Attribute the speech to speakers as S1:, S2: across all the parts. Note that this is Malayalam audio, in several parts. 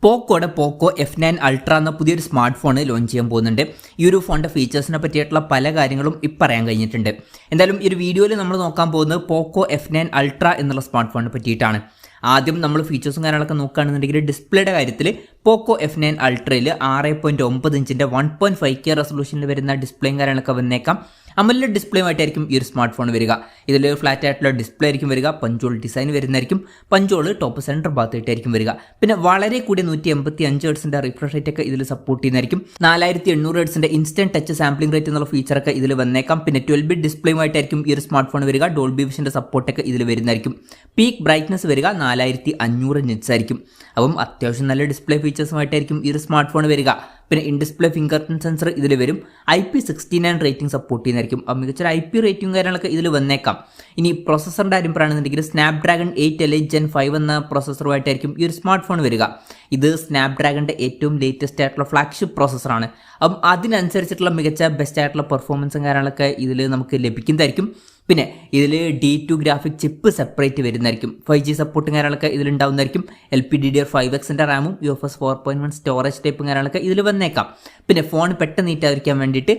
S1: പോക്കോയുടെ പോക്കോ F9 അൾട്ര എന്ന പുതിയൊരു സ്മാർട്ട് ഫോൺ ലോഞ്ച് ചെയ്യാൻ പോകുന്നുണ്ട്. ഈ ഒരു ഫോണിൻ്റെ ഫീച്ചേഴ്സിനെ പറ്റിയിട്ടുള്ള പല കാര്യങ്ങളും പറയാൻ കഴിഞ്ഞിട്ടുണ്ട്. എന്തായാലും ഈ ഒരു വീഡിയോയിൽ നമ്മൾ നോക്കാൻ പോകുന്നത് പോക്കോ F9 അൾട്ര എന്നുള്ള സ്മാർട്ട് ഫോണിനെ പറ്റിയിട്ടാണ്. ആദ്യം നമ്മൾ ഫീച്ചേഴ്സും കാര്യങ്ങളൊക്കെ നോക്കുകയാണെന്നുണ്ടെങ്കിൽ ഡിസ്പ്ലേയുടെ കാര്യത്തിൽ പോക്കോ F9 അൾട്രയിൽ 6.9 ഇഞ്ചിൻ്റെ 1.5K റെസൊല്യൂഷനിൽ വരുന്ന ഡിസ്പ്ലേയും കാര്യങ്ങളൊക്കെ വന്നേക്കാം. അമോലെഡ് ഡിസ്പ്ലേയുമായിട്ടായിരിക്കും ഈ ഒരു സ്മാർട്ട് ഫോൺ വരിക. ഇതിൽ ഫ്ലാറ്റ് ആയിട്ടുള്ള ഡിസ്പ്ലേ ആയിരിക്കും വരിക. പഞ്ചോൾ ഡിസൈൻ വരുന്നതായിരിക്കും. പഞ്ചോൾ ടോപ്പ് സെൻറ്റർ ഭാഗത്തായിട്ടായിരിക്കും വരിക. പിന്നെ വളരെ കൂടിയ 185 ഹെർട്സിൻ്റെ റിഫ്രഷ് റേറ്റ് ഒക്കെ ഇതിൽ സപ്പോർട്ട് ചെയ്യുന്നതായിരിക്കും. 4800 ഹെർട്സിൻ്റെ ഇൻസ്റ്റന്റ് ടച്ച് സാമ്പിളിംഗ് റേറ്റ് എന്നുള്ള ഫീച്ചറൊക്കെ ഇതിൽ വന്നേക്കാം. പിന്നെ 12 ബിറ്റ് ഡിസ്പ്ലേയുമായിട്ടായിരിക്കും ഈ ഒരു സ്മാർട്ട് ഫോൺ വരിക. ഡോൾബി വിഷൻ്റെ സപ്പോർട്ടൊക്കെ ഇതിൽ വരുന്നതായിരിക്കും. പീക്ക് ബ്രൈറ്റ്നസ് വരിക 4500 നിറ്റ്സ് ആയിരിക്കും. അപ്പം അത്യാവശ്യം നല്ല ഡിസ്പ്ലേ ഫീച്ചേഴ്സുമായിട്ടായിരിക്കും ഈ ഒരു സ്മാർട്ട് ഫോൺ വരിക. പിന്നെ in display finger print sensor ഇതിൽ വരും. IP69 റേറ്റിംഗ് സപ്പോർട്ട് ചെയ്യുന്നതായിരിക്കും. മികച്ചൊരു IP റേറ്റിംഗ് കാര്യങ്ങളൊക്കെ ഇതിൽ വന്നേക്കാം. ഇനി പ്രൊസസ്സറിൻ്റെ കാര്യം പറയുകയാണെന്നുണ്ടെങ്കിൽ സ്നാപ്ഡ്രാഗൺ 8 Elite Gen 5 എന്ന പ്രൊസസ്സറുമായിട്ടായിരിക്കും ഈ ഒരു സ്മാർട്ട് ഫോൺ വരിക. ഇത് സ്നാപ്ഡ്രാഗണിൻ്റെ ഏറ്റവും ലേറ്റസ്റ്റ് ആയിട്ടുള്ള ഫ്ലാഗ്ഷിപ്പ് പ്രോസസ്സറാണ്. അപ്പം അതിനനുസരിച്ചിട്ടുള്ള മികച്ച ബെസ്റ്റ് ആയിട്ടുള്ള പെർഫോമൻസും കാര്യങ്ങളൊക്കെ ഇതിൽ നമുക്ക് ലഭിക്കുന്നതായിരിക്കും. പിന്നെ ഇതിൽ D2 ഗ്രാഫിക് ചിപ്പ് സെപ്പറേറ്റ് വരുന്നതായിരിക്കും. 5G സപ്പോർട്ടും കാര്യങ്ങളൊക്കെ ഇതിലുണ്ടാവുന്നതായിരിക്കും. LPDDR5Xൻ്റെ റാമും UFS 4.1 സ്റ്റോറേജ് ടൈപ്പും കാര്യങ്ങളൊക്കെ ഇതിൽ വന്നേക്കാം. പിന്നെ ഫോൺ പെട്ടെന്ന് നീറ്റായിരിക്കാൻ വേണ്ടിയിട്ട്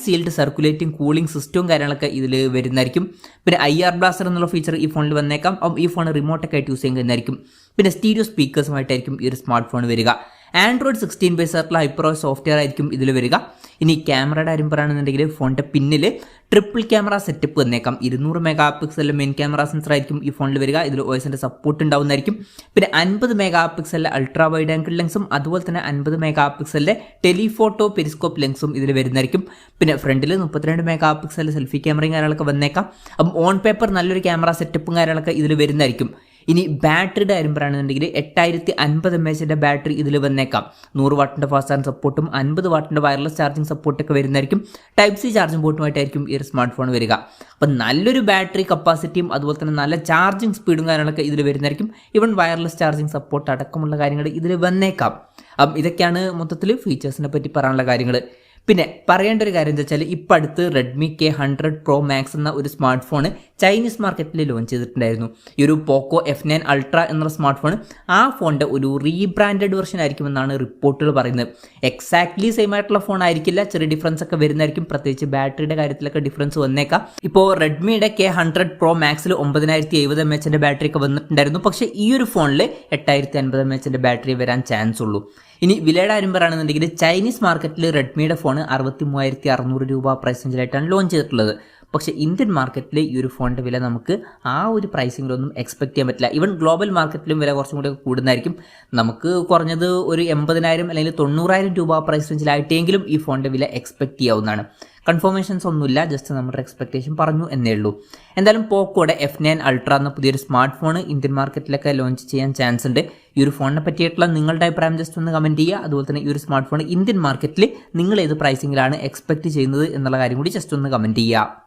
S1: സീൽഡ് സർക്കുലേറ്റിംഗ് കൂളിംഗ് സിസ്റ്റവും കാര്യങ്ങളൊക്കെ ഇതിൽ വരുന്നതായിരിക്കും. പിന്നെ IR ബ്ലാസ്റ്റർ എന്നുള്ള ഫീച്ചർ ഈ ഫോണിൽ വന്നേക്കാം. അപ്പം ഈ ഫോൺ റിമോട്ടൊക്കെ ആയിട്ട് യൂസ് ചെയ്യാൻ കഴിയുന്നതായിരിക്കും. പിന്നെ സ്റ്റീരിയോ സ്പീക്കേഴ്സുമായിട്ടായിരിക്കും ഈ ഒരു സ്മാർട്ട് ഫോൺ വരിക. Android 16 ബേസ് ആയിട്ടുള്ള ഹൈപ്രോസ് സോഫ്റ്റ്വെയർ ആയിരിക്കും ഇതിൽ വരിക. ഇനി ക്യാമറയുടെ കാര്യം പറയുകയാണെന്നുണ്ടെങ്കിൽ ഫോണിൻ്റെ പിന്നിൽ ട്രിപ്പിൾ ക്യാമറ സെറ്റപ്പ് വന്നേക്കാം. 200 മെഗാ പിക്സലിലെ മെയിൻ ക്യാമറ സെൻസർ ആയിരിക്കും ഈ ഫോണിൽ വരിക. ഇതിൽ OSൻ്റെ സപ്പോർട്ട് ഉണ്ടാവുന്നതായിരിക്കും. പിന്നെ 50 മെഗാ പിക്സലിലെ അൾട്രാ വൈഡ് ആംഗിൾ ലെൻസും അതുപോലെ തന്നെ 50 മെഗാ പിക്സലിലെ ടെലിഫോട്ടോ പെരിസ്കോപ്പ് ലെൻസും ഇതിൽ വരുന്നതായിരിക്കും. പിന്നെ ഫ്രണ്ടിൽ 32 മെഗാ പിക്സലിലെ സെൽഫി ക്യാമറയും കാര്യങ്ങളൊക്കെ വന്നേക്കാം. അപ്പം ഓൺ പേപ്പർ നല്ലൊരു ക്യാമറ സെറ്റപ്പും കാര്യങ്ങളൊക്കെ ഇതിൽ വരുന്നതായിരിക്കും. ഇനി ബാറ്ററിയുടെ കാര്യം പറയുകയാണെന്നുണ്ടെങ്കിൽ 8050 mAhൻ്റെ ബാറ്ററി ഇതിൽ വന്നേക്കാം. 100 വാട്ടിൻ്റെ ഫാസ്റ്റ് ചാർജ് സപ്പോർട്ടും 50 വാട്ടിൻ്റെ വയർലെസ് ചാർജിങ് സപ്പോർട്ടൊക്കെ വരുന്നതായിരിക്കും. Type-C ചാർജിംഗ് പോർട്ടുമായിട്ടായിരിക്കും ഈ ഒരു സ്മാർട്ട് ഫോൺ വരിക. അപ്പം നല്ലൊരു ബാറ്ററി കപ്പാസിറ്റിയും അതുപോലെ തന്നെ നല്ല ചാർജിങ് സ്പീഡും കാര്യങ്ങളൊക്കെ ഇതിൽ വരുന്നതായിരിക്കും. ഈവൻ വയർലെസ് ചാർജിങ് സപ്പോർട്ട് അടക്കമുള്ള കാര്യങ്ങൾ ഇതിൽ വന്നേക്കാം. അപ്പം ഇതൊക്കെയാണ് മൊത്തത്തിൽ ഫീച്ചേഴ്സിനെ പറ്റി പറയാനുള്ള കാര്യങ്ങൾ. പിന്നെ പറയേണ്ട ഒരു കാര്യം എന്താ വെച്ചാൽ ഇപ്പം അടുത്ത് Redmi K100 Pro Max എന്ന ഒരു സ്മാർട്ട് ഫോൺ ചൈനീസ് മാർക്കറ്റിൽ ലോഞ്ച് ചെയ്തിട്ടുണ്ടായിരുന്നു. ഈ ഒരു പോക്കോ F9 അൾട്ര എന്ന സ്മാർട്ട് ഫോൺ ആ ഫോണിൻ്റെ ഒരു റീബ്രാൻഡഡ് വെർഷൻ ആയിരിക്കുമെന്നാണ് റിപ്പോർട്ടുകൾ പറയുന്നത്. എക്സാക്ട്ലി സെയിം ആയിട്ടുള്ള ഫോൺ ആയിരിക്കില്ല, ചെറിയ ഡിഫറൻസ് ഒക്കെ വരുന്നതായിരിക്കും. പ്രത്യേകിച്ച് ബാറ്ററിയുടെ കാര്യത്തിലൊക്കെ ഡിഫറൻസ് വന്നേക്കാം. ഇപ്പോൾ റെഡ്മിയുടെ K100 Pro Maxൽ 9070 mAhൻ്റെ ബാറ്ററി ഒക്കെ വന്നിട്ടുണ്ടായിരുന്നു. പക്ഷേ ഈ ഒരു ഫോണിൽ 8050 mAhൻ്റെ ബാറ്ററി വരാൻ ചാൻസ് ഉള്ളൂ. ഇനി വിലയുടെ കാര്യം പറയുകയാണെന്നുണ്ടെങ്കിൽ ചൈനീസ് മാർക്കറ്റിൽ റെഡ്മിയുടെ ഫോൺ 63,600 രൂപ പ്രൈസ് റേഞ്ചിലായിട്ടാണ് ലോഞ്ച് ചെയ്തിട്ടുള്ളത്. പക്ഷേ ഇന്ത്യൻ മാർക്കറ്റിൽ ഈ ഒരു ഫോണിൻ്റെ വില നമുക്ക് ആ ഒരു പ്രൈസിങ്ങിലൊന്നും എക്സ്പെക്ട് ചെയ്യാൻ പറ്റില്ല. ഈവൻ ഗ്ലോബൽ മാർക്കറ്റിലും വില കുറച്ചും കൂടി കൂടുന്നതായിരിക്കും. നമുക്ക് കുറഞ്ഞത് ഒരു 80,000 അല്ലെങ്കിൽ 90,000 രൂപ പ്രൈസ് റേഞ്ചിലായിട്ടെങ്കിലും ഈ ഫോണിൻ്റെ വില എക്സ്പെക്ട് ചെയ്യാവുന്നതാണ്. കൺഫർമേഷൻസ് ഒന്നുമില്ല, ജസ്റ്റ് നമ്മുടെ എക്സ്പെക്ടേഷൻ പറഞ്ഞു എന്നേ ഉള്ളൂ. എന്തായാലും പോക്കോയുടെ F9 അൾട്ര എന്ന പുതിയൊരു സ്മാർട്ട് ഫോൺ ഇന്ത്യൻ മാർക്കറ്റിലൊക്കെ ലോഞ്ച് ചെയ്യാൻ ചാൻസ് ഉണ്ട്. ഈ ഒരു ഫോണിനെ പറ്റിയിട്ടുള്ള നിങ്ങളുടെ അഭിപ്രായം ജസ്റ്റ് ഒന്ന് കമൻറ്റ് ചെയ്യുക. അതുപോലെ തന്നെ ഈ ഒരു സ്മാർട്ട് ഫോൺ ഇന്ത്യൻ മാർക്കറ്റിൽ നിങ്ങൾ ഏത് പ്രൈസിങ്ങിലാണ് എക്സ്പെക്ട് ചെയ്യുന്നത് എന്നുള്ള കാര്യം കൂടി ജസ്റ്റ് ഒന്ന് കമൻറ്റ് ചെയ്യുക.